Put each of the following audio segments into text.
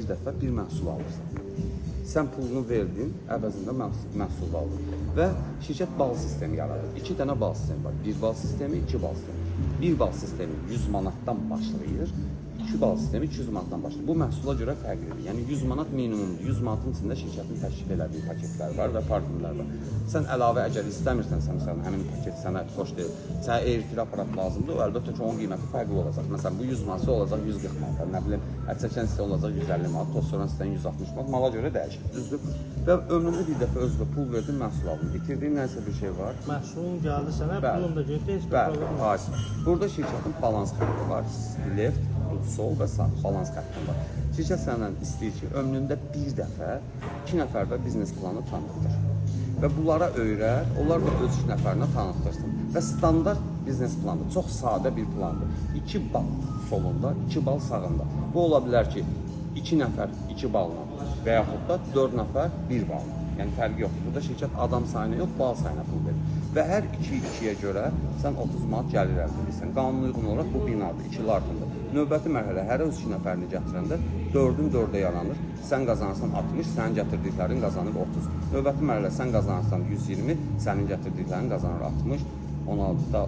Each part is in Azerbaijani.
dəfə bir məhsul alırsan. Sən pulunu verdin, əvəzində məhsul aldın. Və şirkət bal sistemi yaradır. 2 dənə bal sistemi var. 1 bal sistemi, 2 bal sistemi. 1 bal sistemi 100 manatdan başlayır. 2 bal sistemi 200 manatdan başlayır. Bu məhsula görə fərqlidir. Yəni 100 manat minimumdur. 100 manatın içində şirkətin təşkil elədiyi paketlər var və parfümlər var. Sən əlavə əgər istəmirsənsə, məsələn, həmin paket sənə xoş deyil, sənə air-fil aparat lazımdır, o əlbəttə ki, onun qiyməti fərqli olacaq. Məsələn, bu 100 manatsa olacaq 140 manat, nə bilim, ətçəkən sizə olacaq 150 manat, tostoran sizdən 160 manat, mala görə dəyişir, düzdür? Və ömründə bir dəfə özünə pul verdin, məhsul aldın, bitirdiyin nəsə bir şey var. Məhsulun gəldi sənə, pulun da getdi, heç bir problem yox. Bəli, burada şirkətin balans xətti var, left, sol və sağ balans xətti var. Şirkət səndən istəyir ki, ömründə bir dəfə 2 nəfərdə biznes planı tanıtdır. Və bunlara öyrət, onlar da öz 2 nəfərinə tanıtırsın. Və standart biznes plandır, çox sadə bir plandır. 2 bal solunda, 2 bal sağında. Bu ola bilər ki, 2 nəfər 2 balla və yaxud da 4 nəfər 1 balla. Yəni fərqi yoxdur. Burada şirkət adam sayına yox, bal sayına pul verir. Və hər 2-2-yə görə sən 30 manat gəlir əldə edirsən. Qanuna uyğun olaraq bu binadır, ikili artımdır. Növbəti mərhələ hər öz 2 nəfərini gətirəndə 4-ün 4-ə yaranır. Sən qazanırsan 60, sənin gətirdiklərin qazanır 30. Növbəti mərhələ sən qazanırsan 120, sənin gətirdiklərin qazanır 60. 16-da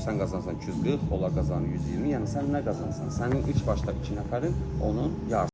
sən qazanırsan 240, onlar qazanır 120. Yəni sən nə qazanırsan? Sənin ilk başda 2 nəfərin onun yarısı.